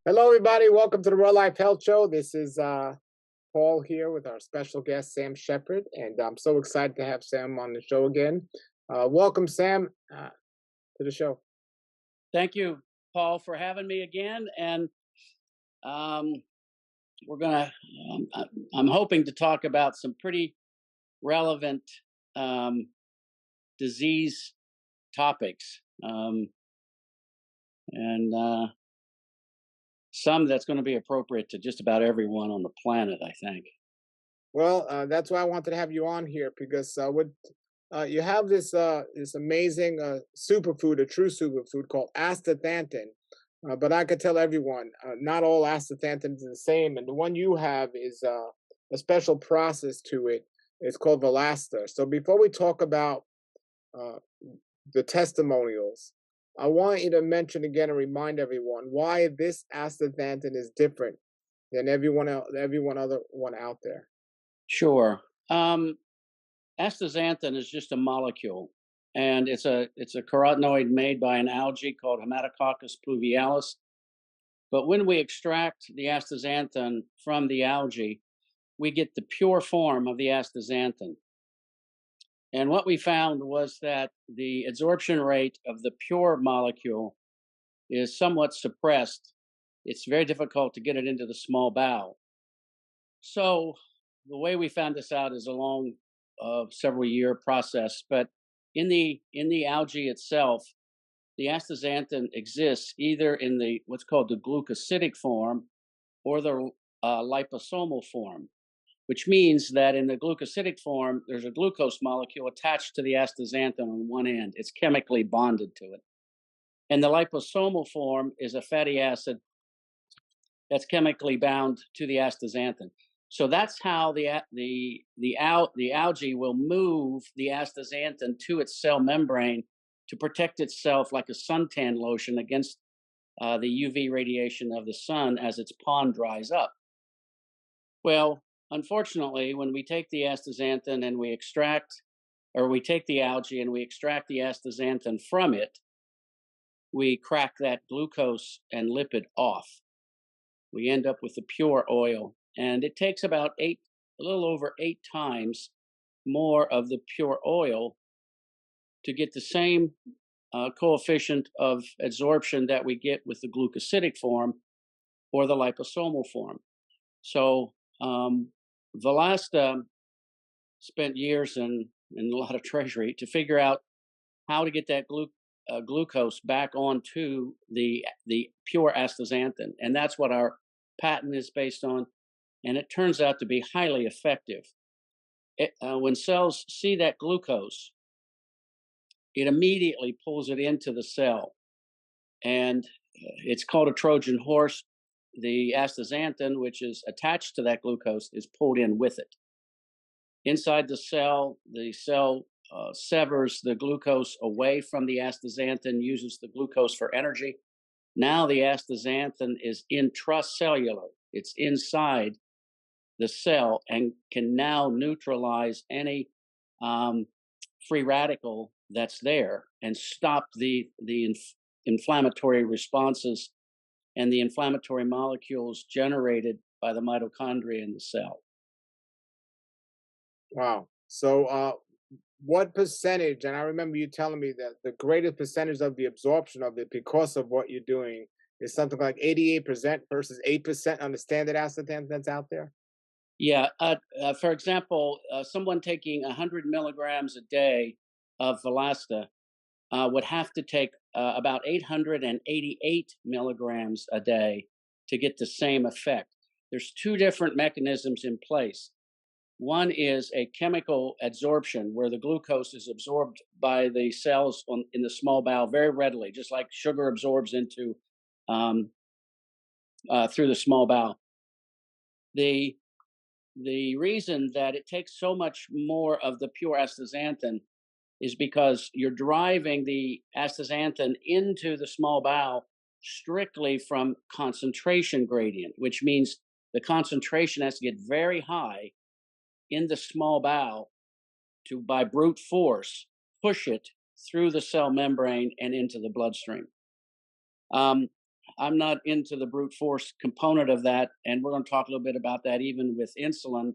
Hello, everybody. Welcome to the Real Life Health Show. This is Paul here with our special guest, Sam Shepard, and I'm so excited to have Sam on the show again. Welcome, Sam, to the show. Thank you, Paul, for having me again. And um, we're gonna. I'm hoping to talk about some pretty relevant um, disease topics, and some that's going to be appropriate to just about everyone on the planet, I think. Well, that's why I wanted to have you on here because you have this amazing superfood, a true superfood called astaxanthin. But I could tell everyone, not all astaxanthin is the same, and the one you have is a special process to it. It's called Valasta. So before we talk about uh, the testimonials, I want you to mention again and remind everyone why this astaxanthin is different than everyone other one out there. Sure. Astaxanthin is just a molecule, and it's a carotenoid made by an algae called Hematococcus pluvialis. But when we extract the astaxanthin from the algae, we get the pure form of the astaxanthin. And what we found was that the absorption rate of the pure molecule is somewhat suppressed. It's very difficult to get it into the small bowel. So the way we found this out is a long, several year process. But in the algae itself, the astaxanthin exists either in the what's called the glucosidic form or the liposomal form, which means that in the glucosidic form, there's a glucose molecule attached to the astaxanthin on one end. It's chemically bonded to it. And the liposomal form is a fatty acid that's chemically bound to the astaxanthin. So that's how the algae will move the astaxanthin to its cell membrane to protect itself like a suntan lotion against the UV radiation of the sun as its pond dries up. Well, unfortunately, when we take the astaxanthin and we extract, or we take the algae and we extract the astaxanthin from it, we crack that glucose and lipid off. We end up with the pure oil, and it takes about a little over 8 times more of the pure oil to get the same coefficient of absorption that we get with the glucosidic form or the liposomal form. So Velasta spent years and a lot of treasury to figure out how to get that glucose back onto the pure astaxanthin, and that's what our patent is based on. And it turns out to be highly effective. When cells see that glucose, it immediately pulls it into the cell, and it's called a Trojan horse. The astaxanthin, which is attached to that glucose, is pulled in with it. Inside the cell severs the glucose away from the astaxanthin, uses the glucose for energy. Now the astaxanthin is intracellular, it's inside the cell and can now neutralize any free radical that's there and stop the inflammatory responses and the inflammatory molecules generated by the mitochondria in the cell. Wow. So, what percentage? And I remember you telling me that the greatest percentage of the absorption of it, because of what you're doing, is something like 88% versus 8% on the standard astaxanthin that's out there. Yeah. For example, someone taking 100 milligrams a day of Velasta would have to take about 888 milligrams a day to get the same effect. There's two different mechanisms in place. One is a chemical adsorption where the glucose is absorbed by the cells in the small bowel very readily, just like sugar absorbs into um, through the small bowel. The the reason that it takes so much more of the pure astaxanthin is because you're driving the astaxanthin into the small bowel strictly from concentration gradient, which means the concentration has to get very high in the small bowel to, by brute force, push it through the cell membrane and into the bloodstream. Um, I'm not into the brute force component of that, and we're going to talk a little bit about that even with insulin,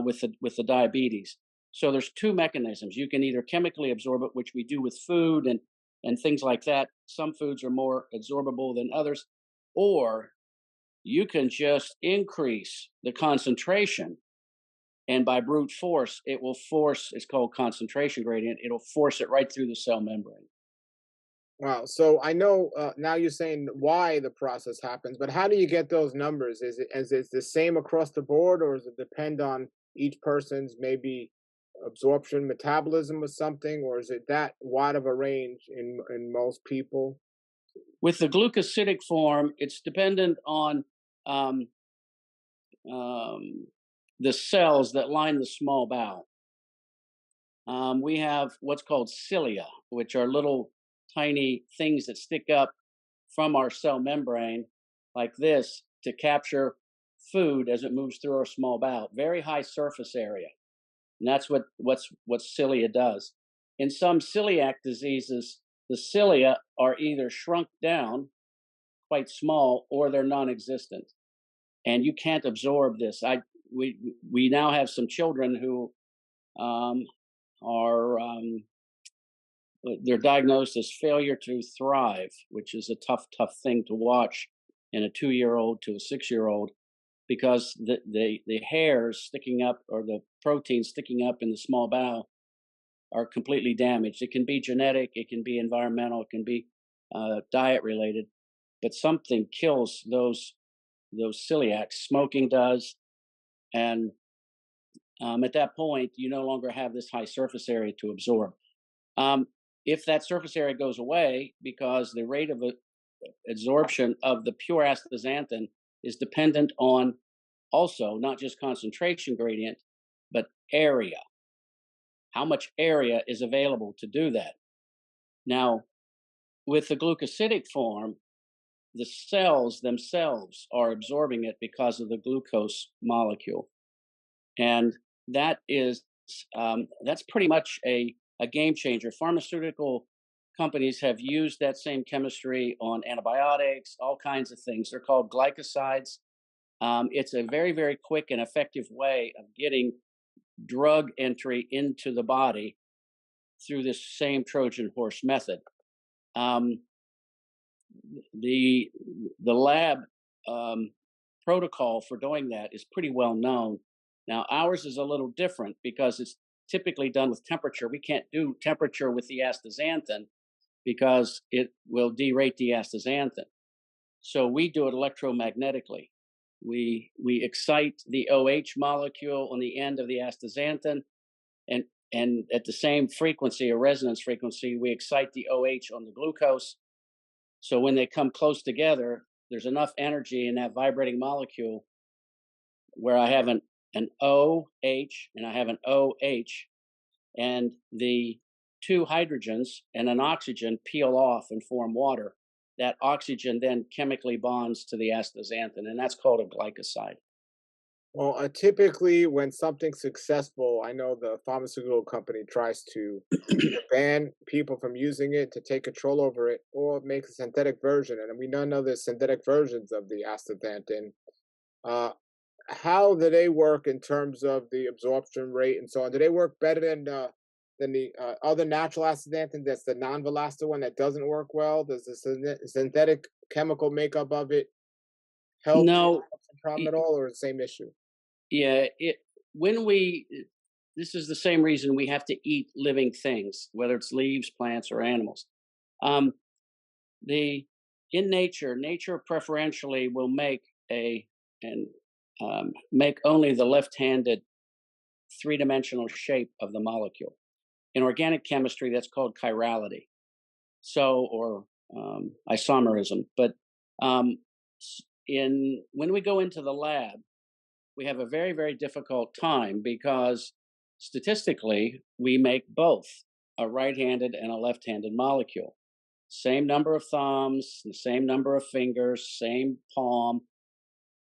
with the diabetes. So there's two mechanisms. You can either chemically absorb it, which we do with food and things like that. Some foods are more absorbable than others, or you can just increase the concentration, and by brute force, it will force. It's called concentration gradient. It'll force it right through the cell membrane. Wow. So I know now you're saying why the process happens, but how do you get those numbers? Is it the same across the board, or does it depend on each person's maybe absorption, metabolism, or something, or is it that wide of a range in most people? With the glucosidic form, it's dependent on um, um, the cells that line the small bowel. We have what's called cilia, which are little tiny things that stick up from our cell membrane like this to capture food as it moves through our small bowel. Very high surface area. And that's what cilia does. In some celiac diseases, the cilia are either shrunk down quite small or they're non-existent. And you can't absorb this. We now have some children who um, are they're diagnosed as failure to thrive, which is a tough thing to watch in a 2 year old to a 6 year old because the hairs sticking up or the protein sticking up in the small bowel are completely damaged. It can be genetic, it can be environmental, it can be diet related, but something kills those celiacs. Smoking does, and at that point, you no longer have this high surface area to absorb. Um, if that surface area goes away, because the rate of absorption of the pure astaxanthin is dependent on also not just concentration gradient, but area. How much area is available to do that? Now, with the glucosidic form, the cells themselves are absorbing it because of the glucose molecule, and that is that's pretty much a game changer. Pharmaceutical companies have used that same chemistry on antibiotics, all kinds of things. They're called glycosides. It's a very quick and effective way of getting drug entry into the body through this same Trojan horse method. Um, the the lab um, protocol for doing that is pretty well known. Now ours is a little different because it's typically done with temperature. We can't do temperature with the astaxanthin because it will derate the astaxanthin. So we do it electromagnetically. We excite the OH molecule on the end of the astaxanthin, and and at the same frequency, a resonance frequency, we excite the OH on the glucose. So when they come close together, there's enough energy in that vibrating molecule where I have an OH and I have an OH, and the two hydrogens and an oxygen peel off and form water. That oxygen then chemically bonds to the astaxanthin, and that's called a glycoside. Well, typically when something's successful, I know the pharmaceutical company tries to either ban people from using it to take control over it, or make a synthetic version. And we now know there's synthetic versions of the astaxanthin. Uh, how do they work in terms of the absorption rate and so on? Do they work better than the other natural astaxanthin? That's the non-Velasta one that doesn't work well. Does the synthetic chemical makeup of it help No, the problem y- at all, or the same issue? yeah, it when we this is the same reason we have to eat living things, whether it's leaves, plants, or animals. Um, the in nature preferentially will make a and make only the left-handed three-dimensional shape of the molecule. In organic chemistry, that's called chirality. So, or isomerism. But um, in when we go into the lab, we have a very difficult time because statistically we make both a right-handed and a left-handed molecule. Same number of thumbs, the same number of fingers, same palm,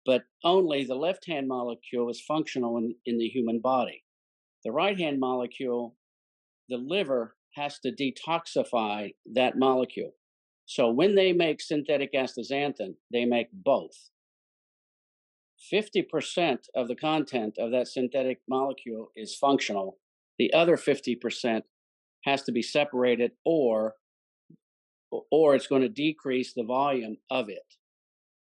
but only the left-hand molecule is functional in the human body. The right-hand molecule, the liver has to detoxify that molecule. So when they make synthetic astaxanthin, they make both. 50% of the content of that synthetic molecule is functional. The other 50% has to be separated, or it's going to decrease the volume of it.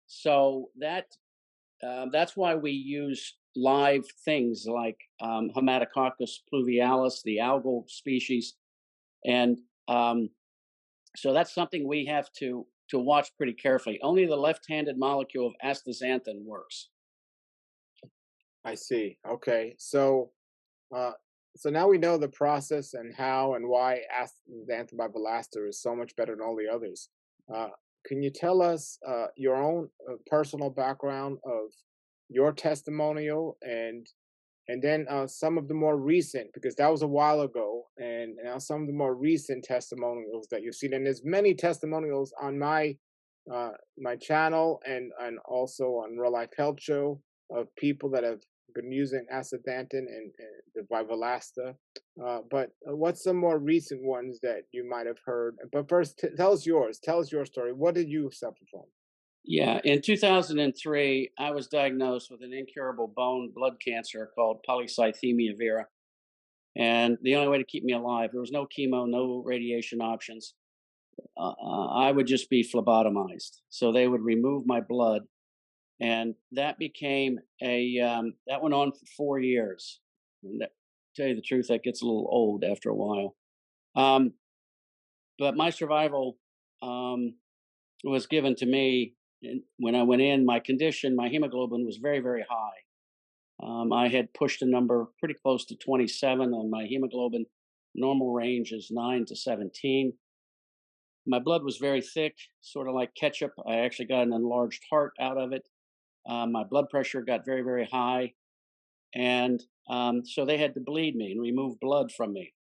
So that's why we use live things like Hematococcus pluvialis, the algal species, and so that's something we have to watch pretty carefully. Only the left-handed molecule of astaxanthin works. I see. Okay. Uh, so now we know the process and how and why Astaxanthin by Velasta is so much better than all the others. Uh, can you tell us your own personal background of your testimonial and then some of the more recent, because that was a while ago, and now some of the more recent testimonials that you've seen. And there's many testimonials on my channel and also on Real Life Health Show of people that have been using astaxanthin and the Valasta. But what's some more recent ones that you might have heard? But first, tell us yours. Tell us your story. What did you suffer from? Yeah, in 2003, I was diagnosed with an incurable bone blood cancer called polycythemia vera. And the only way to keep me alive, there was no chemo, no radiation options. I would just be phlebotomized. So they would remove my blood, and that became that went on for 4 years. And tell you the truth, that gets a little old after a while. Um, but my survival was given to me when I went in. My condition, my hemoglobin was very, very high. I had pushed a number pretty close to 27 on my hemoglobin. Normal range is 9 to 17. My blood was very thick, sort of like ketchup. I actually got an enlarged heart out of it. My blood pressure got very, very high. And so they had to bleed me and remove blood from me.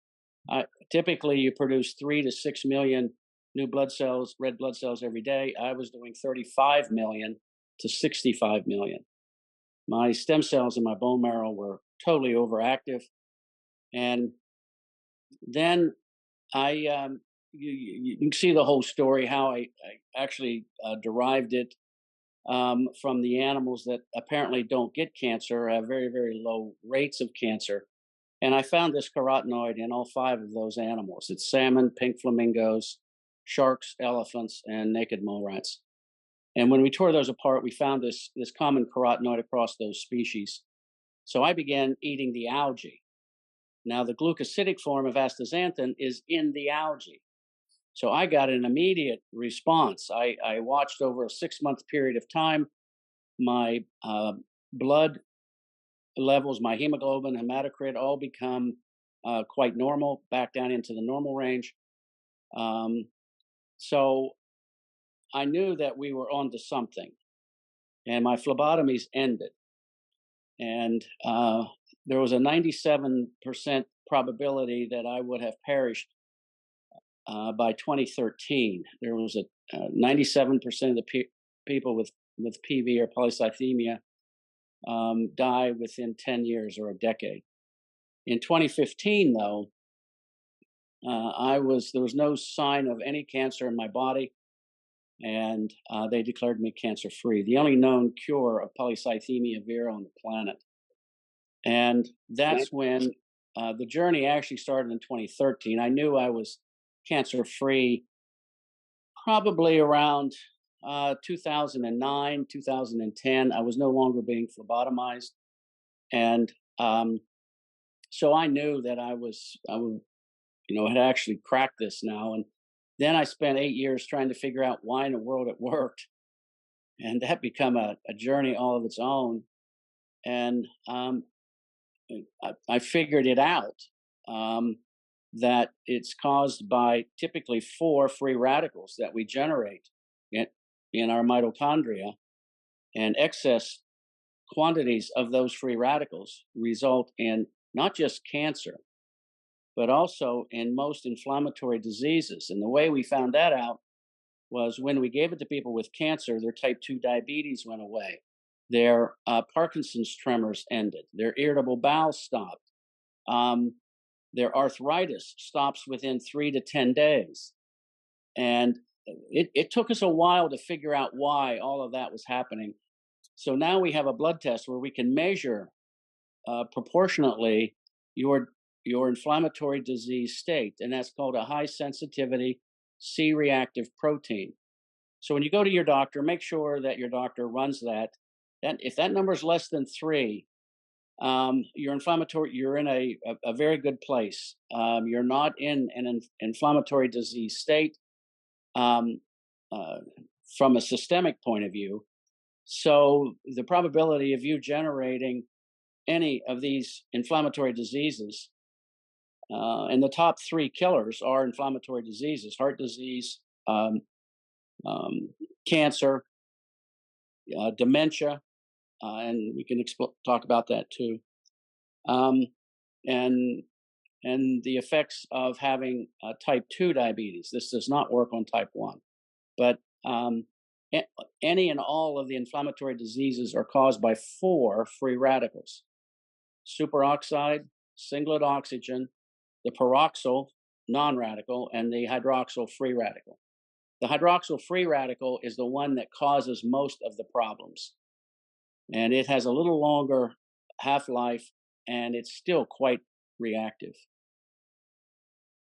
Typically, you produce 3 to 6 million new blood cells, red blood cells every day. I was doing 35 million to 65 million. My stem cells in my bone marrow were totally overactive. And then you can see the whole story, how I actually derived it from the animals that apparently don't get cancer, have very, very low rates of cancer. And I found this carotenoid in all 5 of those animals. It's salmon, pink flamingos, sharks, elephants, and naked mole rats. And when we tore those apart, we found this common carotenoid across those species. So I began eating the algae. Now, the glucosidic form of astaxanthin is in the algae. So I got an immediate response. I watched over a 6-month period of time my blood levels, my hemoglobin, hematocrit, all become quite normal, back down into the normal range. So I knew that we were onto something, and my phlebotomies ended. And there was a 97% probability that I would have perished by 2013. There was a 97% of the people with PV or polycythemia die within 10 years or a decade. In 2015, though, there was no sign of any cancer in my body, and they declared me cancer-free. The only known cure of polycythemia vera on the planet. And that's when the journey actually started in 2013. I knew I was cancer-free probably around 2009, 2010. I was no longer being phlebotomized. And so I knew that had actually cracked this now. And then I spent 8 years trying to figure out why in the world it worked. And that became a journey all of its own. And I figured it out, that it's caused by typically 4 free radicals that we generate in our mitochondria, and excess quantities of those free radicals result in not just cancer, but also in most inflammatory diseases. And the way we found that out was when we gave it to people with cancer, their type 2 diabetes went away. Their Parkinson's tremors ended. Their irritable bowel stopped. Their arthritis stops within 3 to 10 days. And it took us a while to figure out why all of that was happening. So now we have a blood test where we can measure proportionately your inflammatory disease state, and that's called a high sensitivity C-reactive protein. So when you go to your doctor, make sure that your doctor runs that. That if that number is less than 3, you're inflammatory. You're in a very good place. You're not in an inflammatory disease state um, uh, from a systemic point of view. So the probability of you generating any of these inflammatory diseases, and the top 3 killers are inflammatory diseases: heart disease, um, cancer, dementia, and we can talk about that too. Um, and the effects of having type 2 diabetes. This does not work on type 1, but a- any and all of the inflammatory diseases are caused by 4 free radicals: superoxide, singlet oxygen, the peroxyl non-radical, and the hydroxyl free radical. The hydroxyl free radical is the one that causes most of the problems, and it has a little longer half-life, and it's still quite reactive.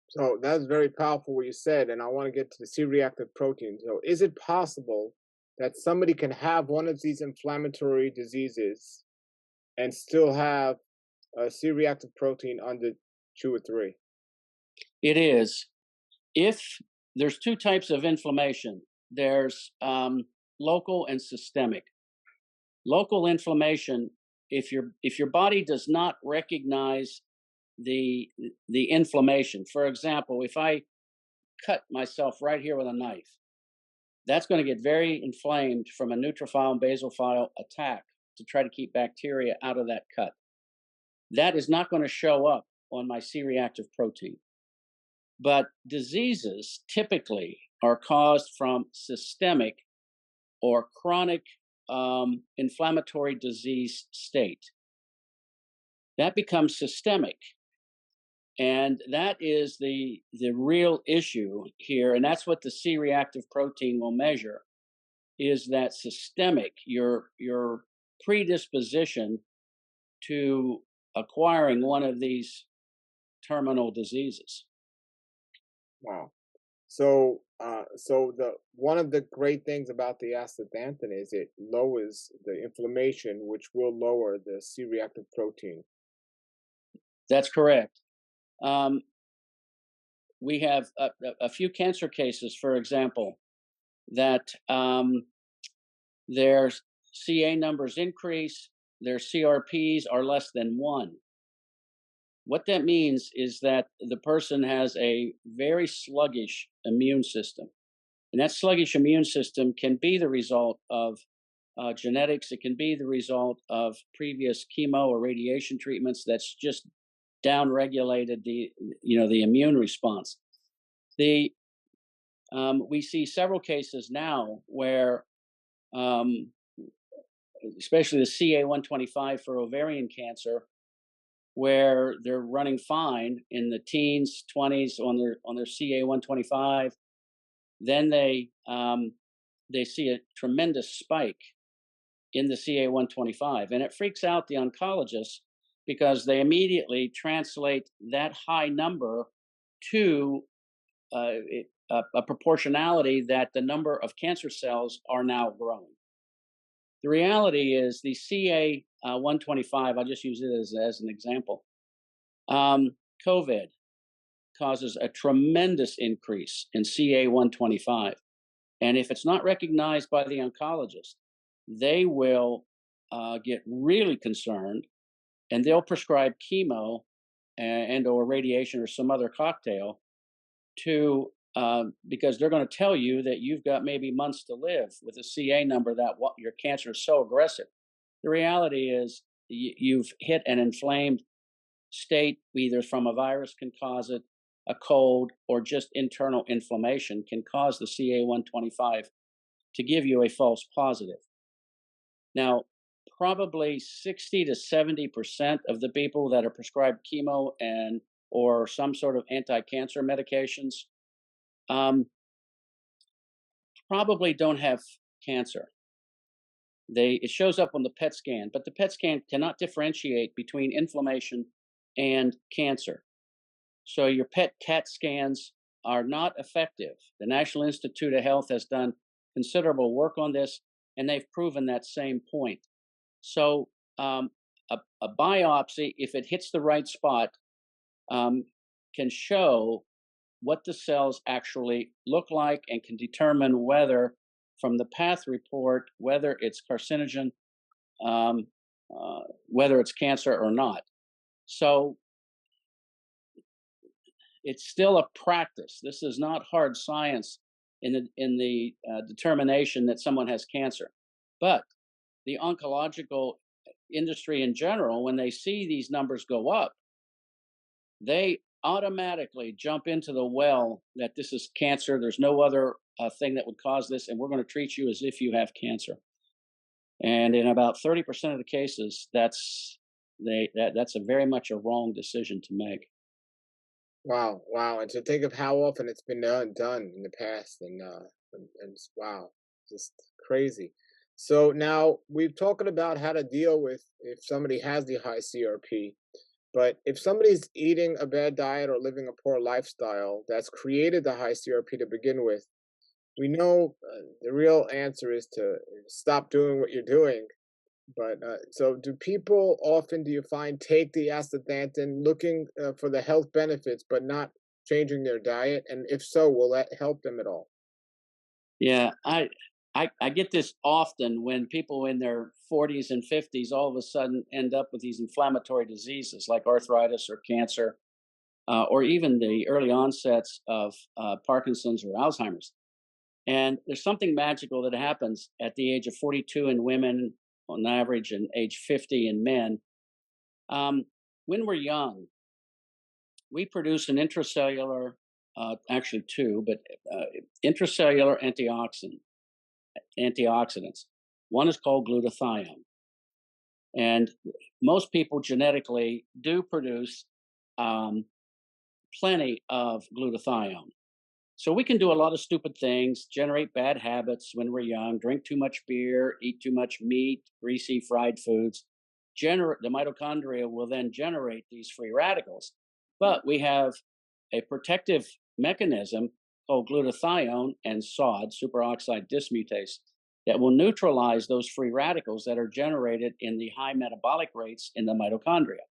So that's very powerful what you said, and I want to get to the C-reactive protein. So is it possible that somebody can have one of these inflammatory diseases and still have a C-reactive protein under 2 or 3? It is. If there's 2 types of inflammation, there's local and systemic. Local inflammation, if your body does not recognize the inflammation. For example, if I cut myself right here with a knife, that's going to get very inflamed from a neutrophil and basophil attack to try to keep bacteria out of that cut. That is not going to show up on my C-reactive protein. But diseases typically are caused from systemic or chronic inflammatory disease state. That becomes systemic. And that is the real issue here. And that's what the C-reactive protein will measure, is that systemic, your predisposition to acquiring one of these terminal diseases. Wow. So the one of the great things about the astaxanthin is it lowers the inflammation, which will lower the C-reactive protein. That's correct. Um, we have a few cancer cases, for example, that their CA numbers increase, their CRPs are less than 1. What that means is that the person has a very sluggish immune system. And that sluggish immune system can be the result of genetics. It can be the result of previous chemo or radiation treatments that's just downregulated the immune response. The We see several cases now where, um, especially the CA-125 for ovarian cancer, where they're running fine in the teens, 20s on their CA-125. Then they see a tremendous spike in the CA-125, and it freaks out the oncologists because they immediately translate that high number to a proportionality that the number of cancer cells are now growing. The reality is the CA 125, I'll just use it as an example. COVID causes a tremendous increase in CA 125. And if it's not recognized by the oncologist, they will get really concerned, and they'll prescribe chemo and or radiation or some other cocktail to because they're going to tell you that you've got maybe months to live with a CA number that your cancer is so aggressive. The reality is you've hit an inflamed state, either from a virus can cause it, a cold, or just internal inflammation can cause the CA 125 to give you a false positive. Now, probably 60 to 70% of the people that are prescribed chemo and or some sort of anti-cancer medications, um, probably don't have cancer. It shows up on the PET scan, but the PET scan cannot differentiate between inflammation and cancer. So your PET CAT scans are not effective. The National Institute of Health has done considerable work on this, and they've proven that same point. So a biopsy, if it hits the right spot, um, can show what the cells actually look like and can determine whether, from the path report, whether it's carcinogen, um, whether it's cancer or not. So it's still a practice. This is not hard science in the determination that someone has cancer. But the oncological industry in general, when they see these numbers go up, they automatically jump into the well that this is cancer. There's no other thing that would cause this, and we're going to treat you as if you have cancer. And in about 30% of the cases, that's a very much a wrong decision to make. Wow, wow, and to think of how often it's been done in the past, and wow, just crazy. So now we've talking about how to deal with if somebody has the high CRP, but if somebody's eating a bad diet or living a poor lifestyle that's created the high CRP to begin with, we know the real answer is to stop doing what you're doing. But so, do people often, do you find, take the astaxanthin looking for the health benefits, but not changing their diet? And if so, will that help them at all? Yeah, I get this often when people in their 40s and 50s all of a sudden end up with these inflammatory diseases like arthritis or cancer, or even the early onsets of Parkinson's or Alzheimer's. And there's something magical that happens at the age of 42 in women on average and age 50 in men. Um, when we're young, we produce an intracellular, actually two, but intracellular antioxidants. One is called glutathione. And most people genetically do produce um, plenty of glutathione. So we can do a lot of stupid things, generate bad habits when we're young, drink too much beer, eat too much meat, greasy fried foods. The mitochondria will then generate these free radicals. But we have a protective mechanism called glutathione and SOD, superoxide dismutase, that will neutralize those free radicals that are generated in the high metabolic rates in the mitochondria.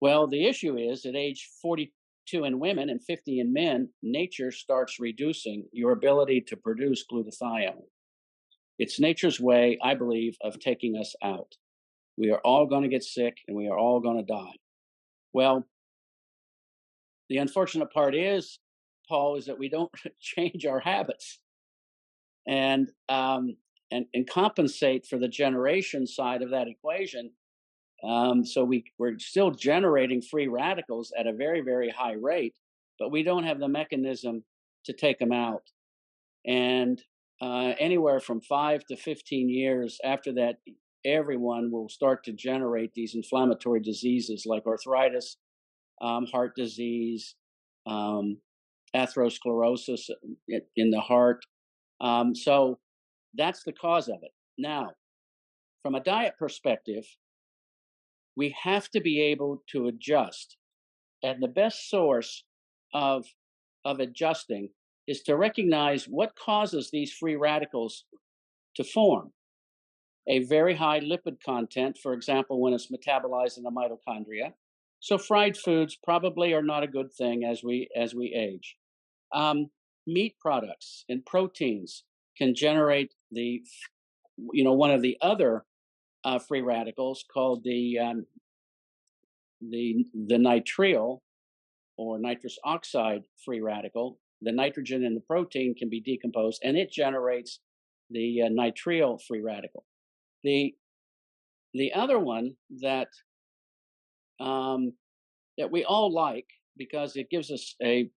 Well, the issue is at age 42 in women and 50 in men, nature starts reducing your ability to produce glutathione. It's nature's way, I believe, of taking us out. We are all going to get sick and we are all going to die. Well, the unfortunate part is, Paul, is that we don't change our habits and and compensate for the generation side of that equation. So we're still generating free radicals at a very, very high rate, but we don't have the mechanism to take them out. And anywhere from 5 to 15 years after that, everyone will start to generate these inflammatory diseases like arthritis, heart disease, um, atherosclerosis in the heart. So that's the cause of it. Now, from a diet perspective, we have to be able to adjust. And the best source of, of adjusting is to recognize what causes these free radicals to form. A very high lipid content, for example, when it's metabolized in the mitochondria. So fried foods probably are not a good thing as we age. Um, Meat products and proteins can generate one of the other free radicals called the nitrile or nitrous oxide free radical. The nitrogen in the protein can be decomposed, and it generates the nitrile free radical. The the other one um, that we all like because it gives us a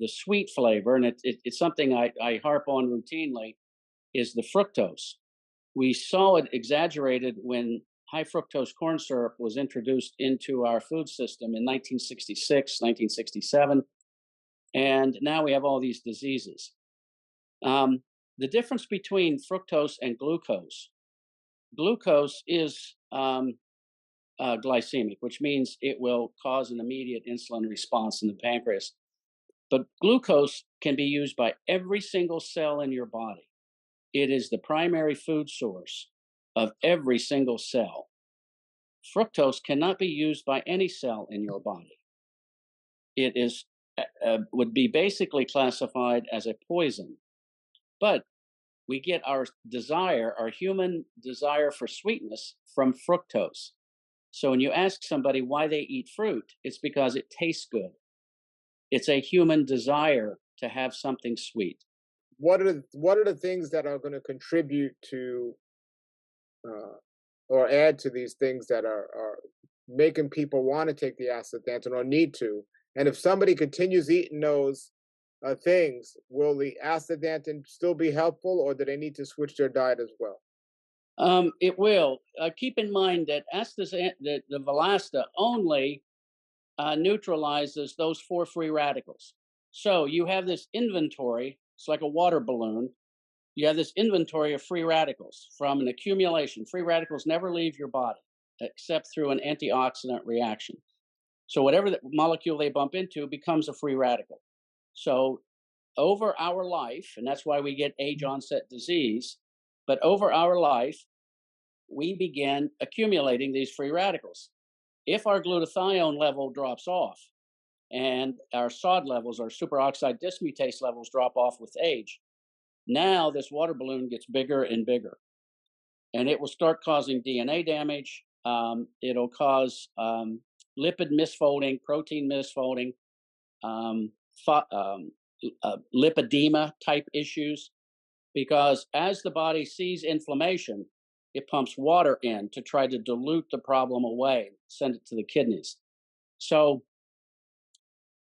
the sweet flavor, and it's something I harp on routinely, is the fructose. We saw it exaggerated when high fructose corn syrup was introduced into our food system in 1966, 1967, and now we have all these diseases. Um, the difference between fructose and glucose is glycemic, which means it will cause an immediate insulin response in the pancreas. But glucose can be used by every single cell in your body. It is the primary food source of every single cell. Fructose cannot be used by any cell in your body. It is would be basically classified as a poison. But we get our human desire for sweetness from fructose. So when you ask somebody why they eat fruit, it's because it tastes good. It's a human desire to have something sweet. What are the things that are going to contribute to uh, or add to these things that are making people want to take the astaxanthin or need to? And if somebody continues eating those things, will the astaxanthin still be helpful, or do they need to switch their diet as well? It will. Keep in mind that the Valasta only neutralizes those four free radicals. So you have this inventory, it's like a water balloon. You have this inventory of free radicals from an accumulation. Free radicals never leave your body except through an antioxidant reaction. So whatever the molecule they bump into becomes a free radical. So over our life, and that's why we get age onset disease, but over our life, we begin accumulating these free radicals. If our glutathione level drops off and our SOD levels, our superoxide dismutase levels drop off with age, now this water balloon gets bigger and bigger. And it will start causing DNA damage. It'll cause lipid misfolding, protein misfolding, um, lipedema type issues. Because as the body sees inflammation, it pumps water in to try to dilute the problem away, send it to the kidneys. So,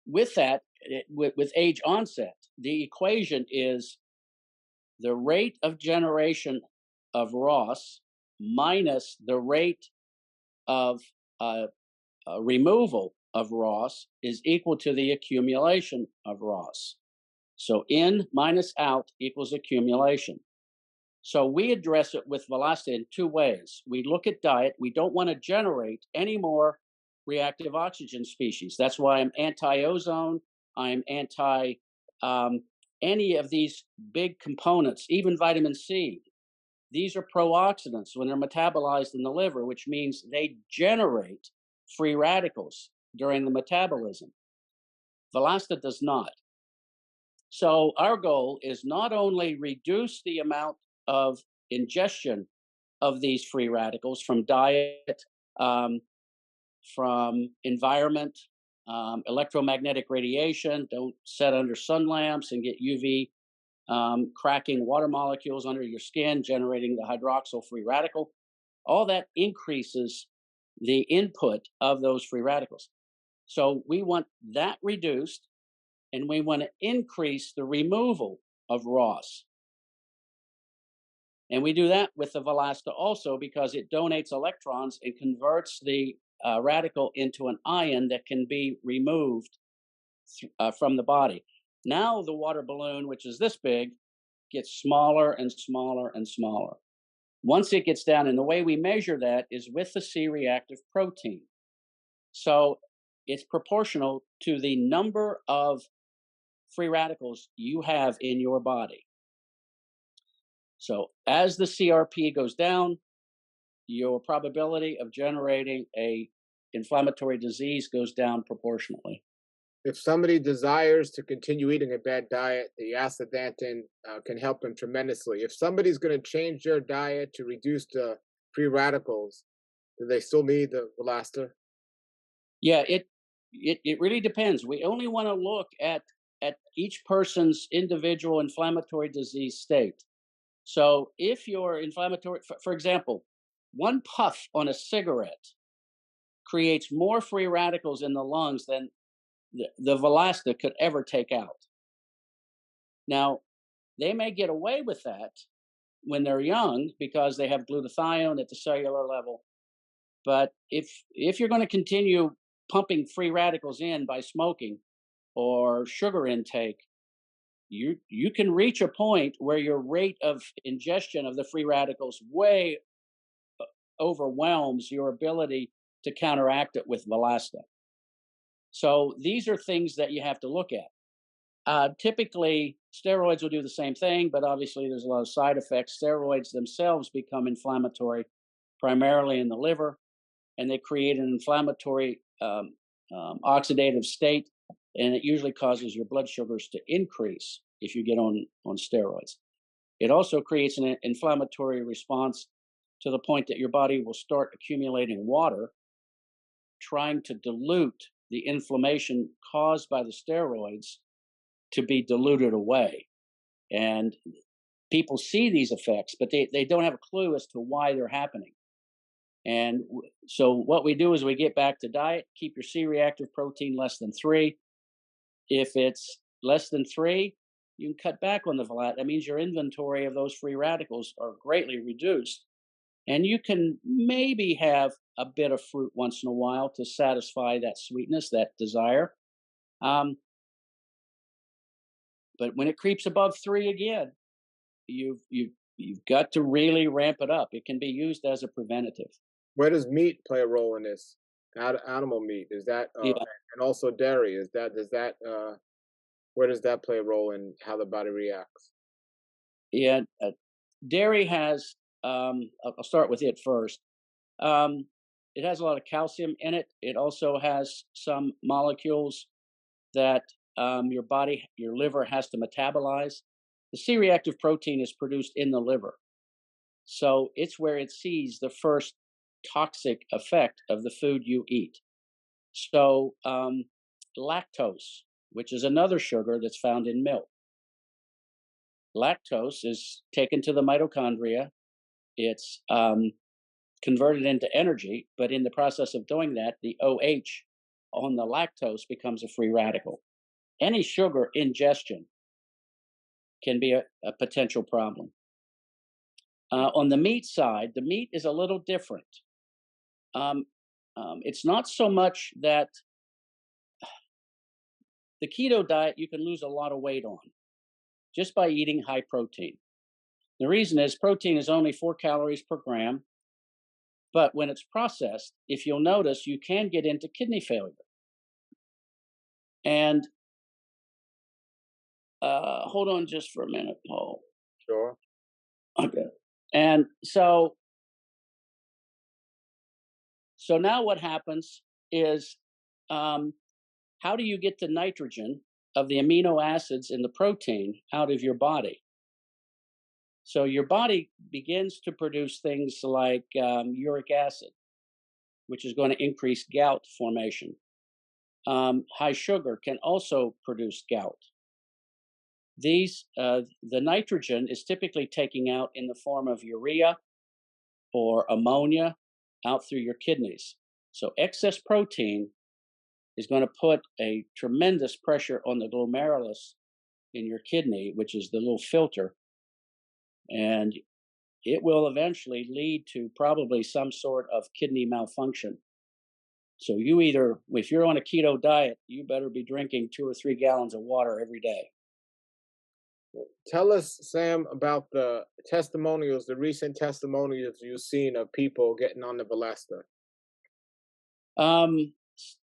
with that, with age onset, the equation is the rate of generation of ROS minus the rate of removal of ROS is equal to the accumulation of ROS. So in minus out equals accumulation. So we address it with Velasta in two ways. We look at diet. We don't want to generate any more reactive oxygen species. That's why I'm anti-ozone. I'm anti any of these big components, even vitamin C. These are pro-oxidants when they're metabolized in the liver, which means they generate free radicals during the metabolism. Velasta does not. So our goal is not only reduce the amount of ingestion of these free radicals from diet, um, from environment, electromagnetic radiation, don't set under sun lamps and get UV cracking water molecules under your skin, generating the hydroxyl free radical. All that increases the input of those free radicals. So we want that reduced, and we want to increase the removal of ROS. And we do that with the Velasta also because it donates electrons and converts the radical into an ion that can be removed from the body. Now the water balloon, which is this big, gets smaller and smaller and smaller. Once it gets down, and the way we measure that is with the C-reactive protein. So it's proportional to the number of free radicals you have in your body. So as the CRP goes down, your probability of generating a inflammatory disease goes down proportionately. If somebody desires to continue eating a bad diet, the astaxanthin can help them tremendously. If somebody's going to change their diet to reduce the free radicals, do they still need the Velasta? Yeah, it really depends. We only want to look at each person's individual inflammatory disease state. So if you're inflammatory, for example, one puff on a cigarette creates more free radicals in the lungs than the Velasta could ever take out. Now, they may get away with that when they're young because they have glutathione at the cellular level. But if you're going to continue pumping free radicals in by smoking or sugar intake, you can reach a point where your rate of ingestion of the free radicals way overwhelms your ability to counteract it with Velasta. So these are things that you have to look at. Typically, steroids will do the same thing, but obviously there's a lot of side effects. Steroids themselves become inflammatory, primarily in the liver, and they create an inflammatory oxidative state, and it usually causes your blood sugars to increase if you get on steroids. It also creates an inflammatory response to the point that your body will start accumulating water, trying to dilute the inflammation caused by the steroids to be diluted away. And people see these effects, but they don't have a clue as to why they're happening. And so what we do is we get back to diet, keep your C-reactive protein less than 3. If it's less than 3, you can cut back on the Velasta. That means your inventory of those free radicals are greatly reduced. And you can maybe have a bit of fruit once in a while to satisfy that sweetness, that desire. But when it creeps above 3 again, you've got to really ramp it up. It can be used as a preventative. Where does meat play a role in this? Animal meat, is that, Yeah, and also dairy, where does that play a role in how the body reacts? yeah. Dairy has. I'll start with it first. It has a lot of calcium in it. It also has some molecules that your liver has to metabolize. The C-reactive protein is produced in the liver, so it's where it sees the first toxic effect of the food you eat. So lactose, which is another sugar that's found in milk. Lactose is taken to the mitochondria. It's converted into energy, but in the process of doing that, the OH on the lactose becomes a free radical. Any sugar ingestion can be a potential problem. On the meat side, the meat is a little different. It's not so much that the keto diet you can lose a lot of weight on just by eating high protein. The reason is protein is only 4 calories per gram, but when it's processed, if you'll notice, you can get into kidney failure. And hold on just for a minute, Paul. Sure. Okay. And so now what happens is, how do you get the nitrogen of the amino acids in the protein out of your body? So your body begins to produce things like uric acid, which is going to increase gout formation. High sugar can also produce gout. The nitrogen is typically taken out in the form of urea or ammonia out through your kidneys. So excess protein is going to put a tremendous pressure on the glomerulus in your kidney, which is the little filter, and it will eventually lead to probably some sort of kidney malfunction. So if you're on a keto diet, you better be drinking 2 or 3 gallons of water every day. Tell us, Sam, about the testimonials, the recent testimonials you've seen of people getting on the Valasta.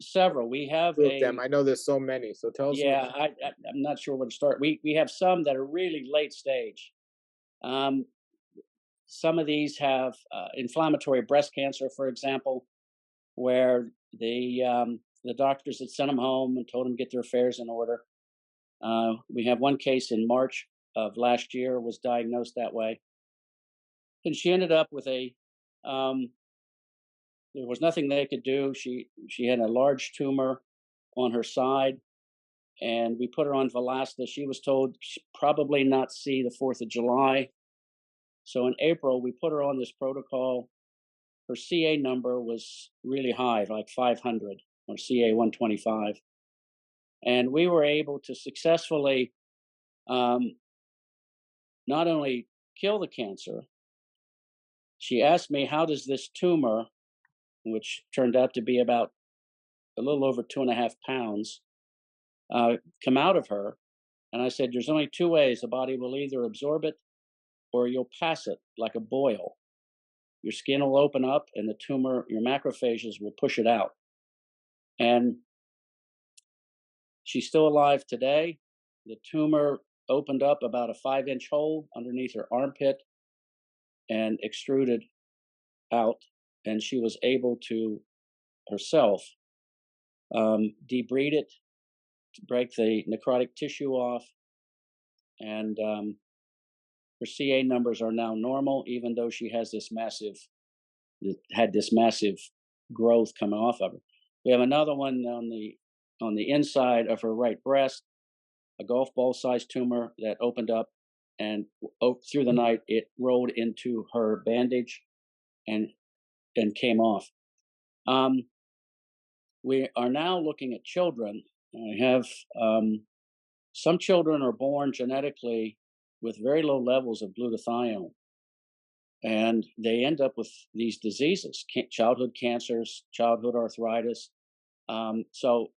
Several. We have Two of them. I know there's so many. So tell us. Yeah, I'm not sure where to start. We have some that are really late stage. Some of these have inflammatory breast cancer, for example, where the doctors had sent them home and told them to get their affairs in order. We have one case in March of last year was diagnosed that way, and she ended up with there was nothing they could do. She had a large tumor on her side, and we put her on Valasta. She was told she'd probably not see the 4th of July. So in April, we put her on this protocol. Her CA number was really high, like 500 or CA 125. And we were able to successfully not only kill the cancer, she asked me, how does this tumor, which turned out to be about a little over 2.5 pounds, come out of her? And I said, there's only two ways the body will either absorb it or you'll pass it like a boil. Your skin will open up and the tumor, your macrophages will push it out. And she's still alive today. The tumor opened up about a 5-inch hole underneath her armpit and extruded out. And she was able to herself debride it, to break the necrotic tissue off. And her CA numbers are now normal, even though she has had this massive growth coming off of her. We have another one on the inside of her right breast, a golf ball sized tumor that opened up, and through the night it rolled into her bandage and came off. We are now looking at children. I have some children are born genetically with very low levels of glutathione, and they end up with these diseases, childhood cancers, childhood arthritis. So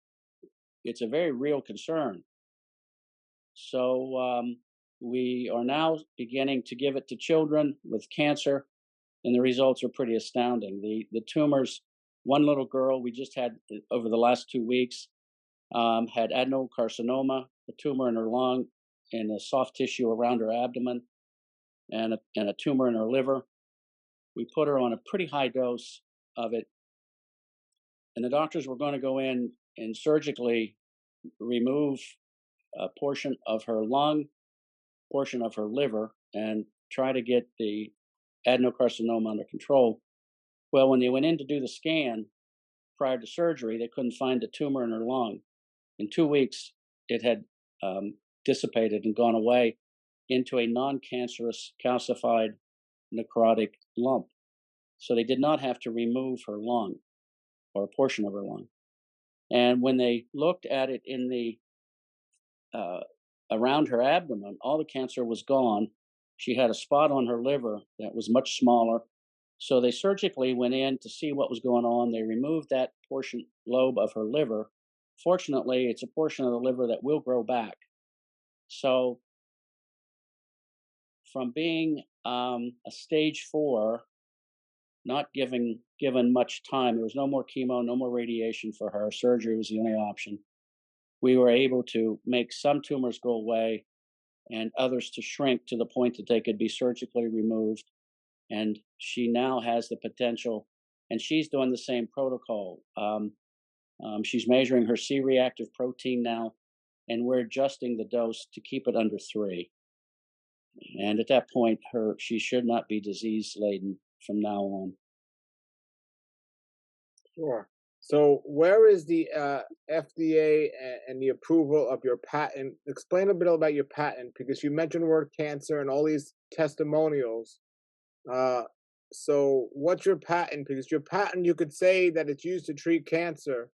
it's a very real concern. So we are now beginning to give it to children with cancer, and the results are pretty astounding. The tumors, one little girl we just had over the last 2 weeks had adenocarcinoma, a tumor in her lung and a soft tissue around her abdomen, and a tumor in her liver. We put her on a pretty high dose of it, and the doctors were going to go in and surgically remove a portion of her lung, portion of her liver, and try to get the adenocarcinoma under control. Well, when they went in to do the scan prior to surgery, they couldn't find the tumor in her lung. In 2 weeks, it had dissipated and gone away into a non-cancerous calcified necrotic lump. So they did not have to remove her lung or a portion of her lung. And when they looked at it in the around her abdomen, all the cancer was gone. She had a spot on her liver that was much smaller. So they surgically went in to see what was going on. They removed that lobe of her liver. Fortunately, it's a portion of the liver that will grow back. So from being a stage 4, not given much time, there was no more chemo, no more radiation for her. Surgery was the only option. We were able to make some tumors go away and others to shrink to the point that they could be surgically removed. And she now has the potential, and she's doing the same protocol. She's measuring her C-reactive protein now, and we're adjusting the dose to keep it under 3. And at that point, she should not be disease laden from now on. Sure. So where is the FDA and the approval of your patent? Explain a bit about your patent, because you mentioned the word cancer and all these testimonials. So what's your patent? Because your patent, you could say that it's used to treat cancer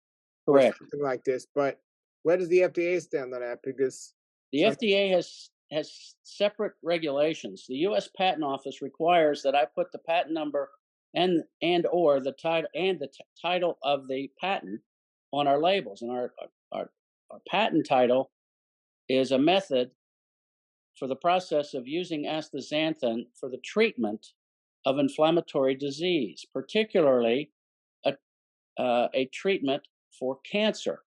or Correct. something like this, but where does the FDA stand on that? Because The FDA has separate regulations. The U.S. Patent Office requires that I put the patent number and or the title and the title of the patent on our labels. And our patent title is a method for the process of using astaxanthin for the treatment of inflammatory disease, particularly a treatment for cancer.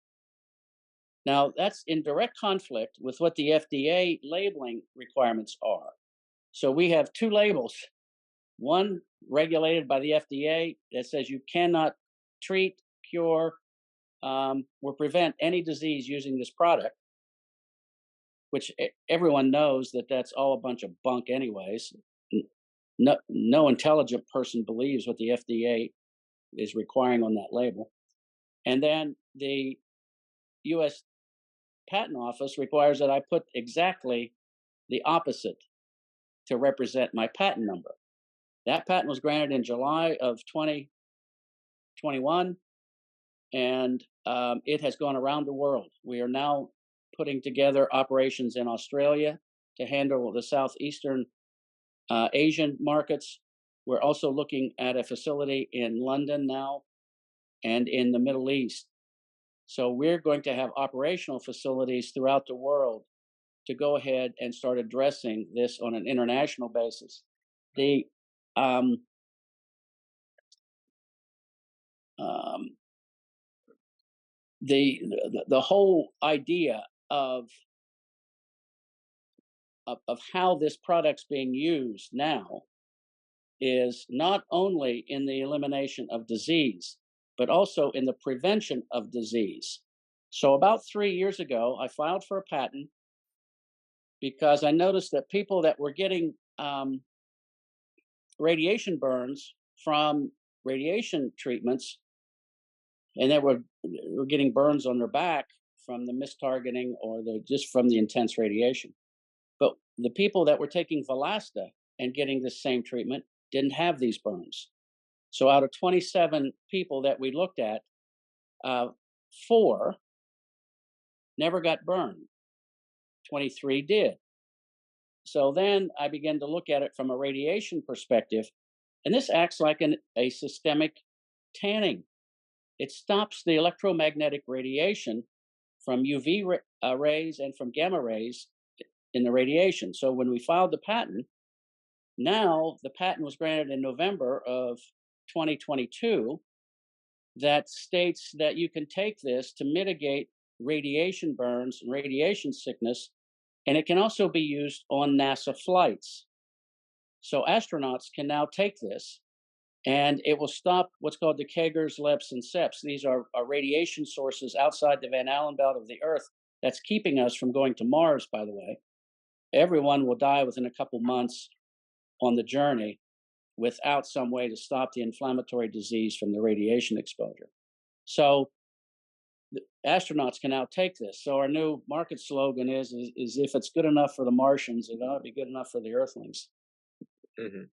Now, that's in direct conflict with what the FDA labeling requirements are. So we have 2 labels, one regulated by the FDA that says you cannot treat, cure, or prevent any disease using this product, which everyone knows that that's all a bunch of bunk anyways. No intelligent person believes what the FDA is requiring on that label. And then the U.S. Patent Office requires that I put exactly the opposite to represent my patent number. That patent was granted in July of 2021, and it has gone around the world. We are now putting together operations in Australia to handle the Southeastern Asian markets. We're also looking at a facility in London now and in the Middle East. So we're going to have operational facilities throughout the world to go ahead and start addressing this on an international basis. The um, um, the whole idea of how this product's being used now is not only in the elimination of disease, but also in the prevention of disease. So, about 3 years ago, I filed for a patent because I noticed that people that were getting radiation burns from radiation treatments, and were getting burns on their back from the mistargeting or just from the intense radiation. But the people that were taking Valasta and getting this same treatment didn't have these burns. So out of 27 people that we looked at, 4 never got burned. 23 did. So then I began to look at it from a radiation perspective, and this acts like a systemic tanning. It stops the electromagnetic radiation from UV rays and from gamma rays in the radiation. So when we filed the patent, now the patent was granted in November of 2022 that states that you can take this to mitigate radiation burns and radiation sickness, and it can also be used on NASA flights. So astronauts can now take this, and it will stop what's called the Kegers, Leps, and Seps. These are radiation sources outside the Van Allen belt of the Earth that's keeping us from going to Mars, by the way. Everyone will die within a couple months on the journey without some way to stop the inflammatory disease from the radiation exposure. So the astronauts can now take this. So our new market slogan is if it's good enough for the Martians, it ought to be good enough for the Earthlings. Hmm.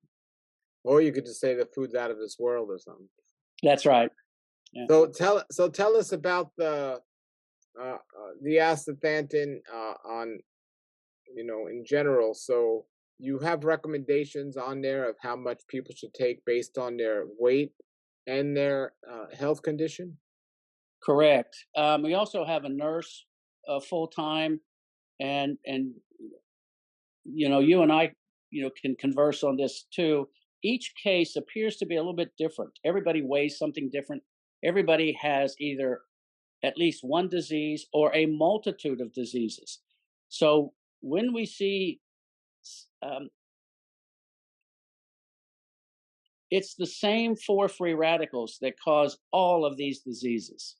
Or you could just say the food's out of this world or something. That's right. Yeah. So tell us about the astaxanthin on in general. So you have recommendations on there of how much people should take based on their weight and their health condition. Correct. We also have a nurse full time, and you and I can converse on this too. Each case appears to be a little bit different. Everybody weighs something different. Everybody has either at least one disease or a multitude of diseases. So when we see um, it's the same 4 free radicals that cause all of these diseases.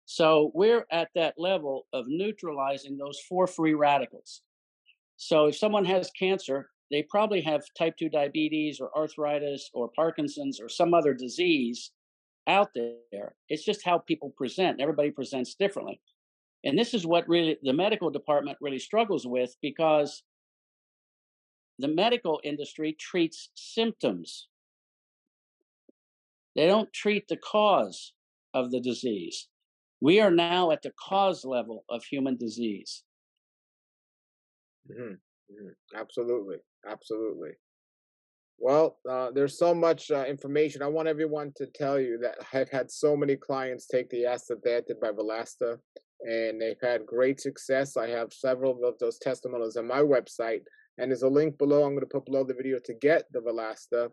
So we're at that level of neutralizing those 4 free radicals. So if someone has cancer, they probably have type 2 diabetes or arthritis or Parkinson's or some other disease out there. It's just how people present. Everybody presents differently. And this is what really the medical department really struggles with, because the medical industry treats symptoms. They don't treat the cause of the disease. We are now at the cause level of human disease. Hmm. Absolutely, absolutely. Well, there's so much information. I want everyone to tell you that I've had so many clients take the Astaxanthin by Velasta, and they've had great success. I have several of those testimonials on my website, and there's a link below. I'm going to put below the video to get the Velasta.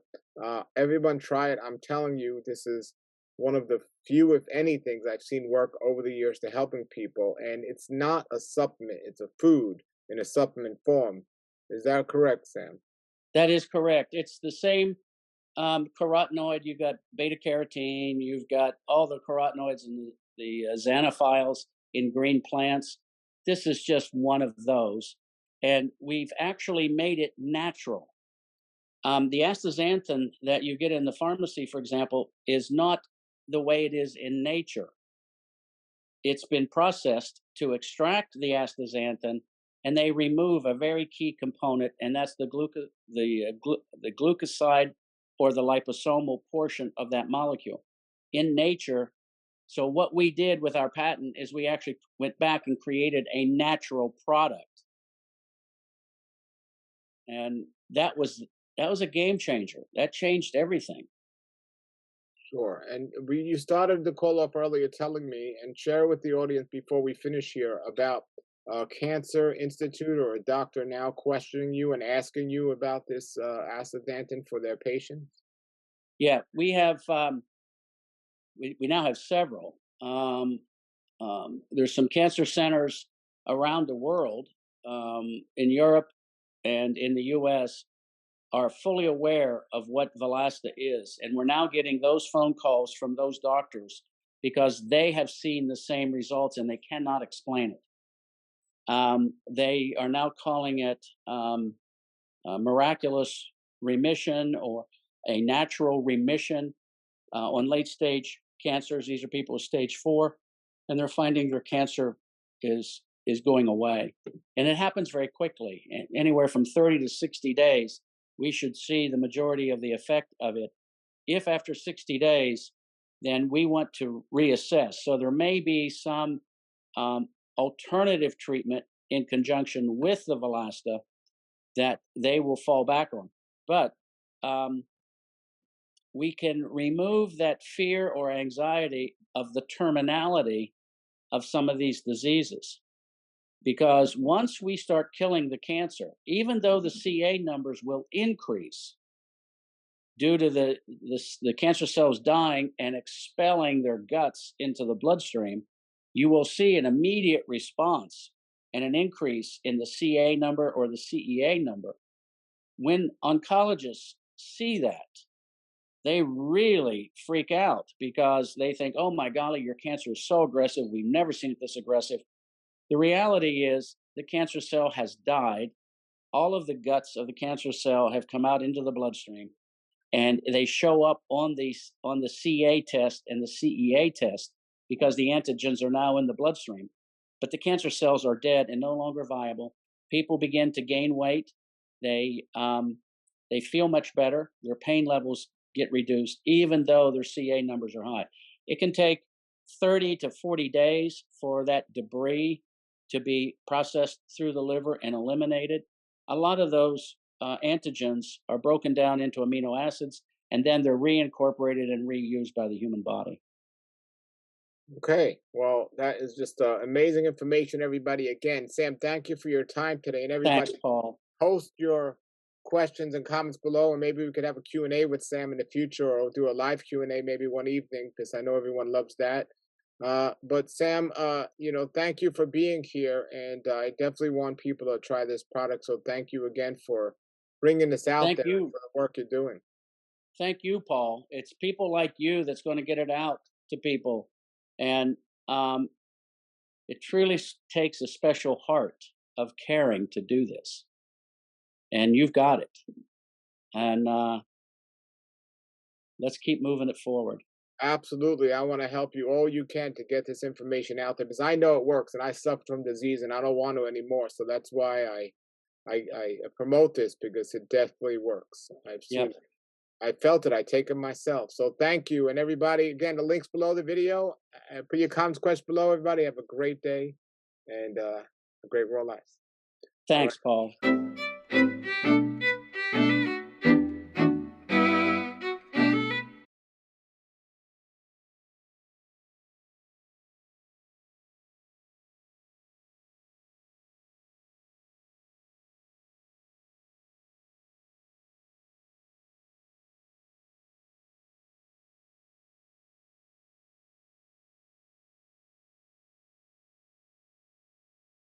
Everyone try it. I'm telling you, this is one of the few, if any, things I've seen work over the years to helping people. And it's not a supplement; it's a food in a supplement form. Is that correct, Sam? That is correct. It's the same carotenoid. You've got beta carotene. You've got all the carotenoids and the xanthophiles in green plants. This is just one of those, and we've actually made it natural. The astaxanthin that you get in the pharmacy, for example, is not the way it is in nature. It's been processed to extract the astaxanthin, and they remove a very key component, and that's the glucoside or the liposomal portion of that molecule. In nature, so what we did with our patent is we actually went back and created a natural product, and that was a game changer. That changed everything. Sure. And you started the call up earlier telling me, and share with the audience before we finish here, about cancer institute or a doctor now questioning you and asking you about this astaxanthin for their patients? Yeah, we have we now have several. There's some cancer centers around the world, in Europe and in the U.S., are fully aware of what Valasta is, and we're now getting those phone calls from those doctors because they have seen the same results and they cannot explain it. They are now calling it a miraculous remission or a natural remission on late stage cancers. These are people with stage 4, and they're finding their cancer is going away, and it happens very quickly. Anywhere from 30 to 60 days, we should see the majority of the effect of it. If after 60 days, then we want to reassess. So there may be some alternative treatment in conjunction with the Velasta that they will fall back on. But we can remove that fear or anxiety of the terminality of some of these diseases. Because once we start killing the cancer, even though the CA numbers will increase due to the cancer cells dying and expelling their guts into the bloodstream, you will see an immediate response and an increase in the CA number or the CEA number. When oncologists see that, they really freak out because they think, oh my golly, your cancer is so aggressive. We've never seen it this aggressive. The reality is the cancer cell has died. All of the guts of the cancer cell have come out into the bloodstream, and they show up on the CA test and the CEA test because the antigens are now in the bloodstream. But the cancer cells are dead and no longer viable. People begin to gain weight. They feel much better. Their pain levels get reduced, even though their CA numbers are high. It can take 30 to 40 days for that debris to be processed through the liver and eliminated. A lot of those antigens are broken down into amino acids, and then they're reincorporated and reused by the human body. Okay, well, that is just amazing information, everybody. Again, Sam, thank you for your time today. And Thanks, everybody, Paul. post your questions and comments below, and maybe we could have a Q&A with Sam in the future, or do a live Q&A maybe one evening, because I know everyone loves that. But Sam, thank you for being here, and I definitely want people to try this product. So thank you again for bringing this out Thank there and you. for the work you're doing. Thank you, Paul. It's people like you that's going to get it out to people. And it truly takes a special heart of caring to do this. And you've got it. And let's keep moving it forward. Absolutely. I want to help you all you can to get this information out there, because I know it works and I suffer from disease and I don't want to anymore. So that's why I promote this, because it definitely works. I've seen Yep. it. I felt it. I take it myself. So thank you. And everybody, again, the links below the video. Put your comments, questions below. Everybody have a great day and a great world life. All right. Thanks, Paul.